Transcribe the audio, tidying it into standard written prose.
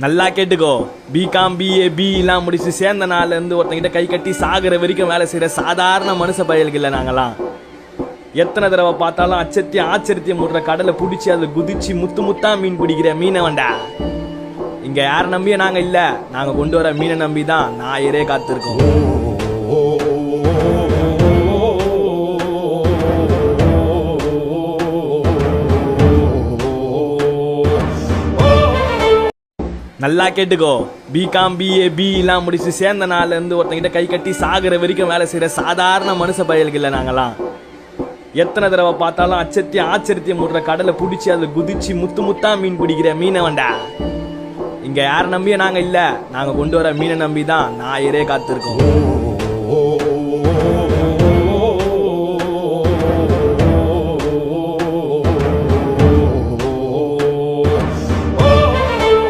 நல்லா கேட்டுக்கோ. BCom BA பிலாம் முடிச்சு சேர்ந்த நாள்ல இருந்து ஒருத்தங்கிட்ட கை கட்டி சாகுற வரைக்கும் வேலை செய்யற சாதாரண மனுஷ பயல்கள் இல்லை நாங்களாம். எத்தனை தடவை பார்த்தாலும் அச்சத்தியம் ஆச்சரியத்தியம் முடுற கடலை பிடிச்சி அதை குதிச்சு முத்து முத்தா மீன் பிடிக்கிற மீனை வேண்டா. இங்க யார நம்பிய நாங்க இல்ல, நாங்க கொண்டு வர மீனை நம்பி தான் நாயரே காத்திருக்கோம். நல்லா கேட்டுக்கோ. பிகாம் பிஏ பிலாம் முடிச்சு சேர்ந்த நாள்ல இருந்து ஒருத்தங்கிட்ட கை கட்டி சாகுற வரைக்கும் வேலை செய்யற சாதாரண மனுஷ பயல்கள் இல்லை நாங்களாம். எத்தனை தடவை பார்த்தாலும் அச்சத்தியம் ஆச்சரியத்தியம் முடுற கடலை பிடிச்சி அதை குதிச்சு முத்து முத்தா மீன் பிடிக்கிற மீனை வேண்டா. இங்க யார நம்பிய நாங்க இல்ல, நாங்க கொண்டு வர மீனை நம்பி தான் நாயரே காத்திருக்கோம்.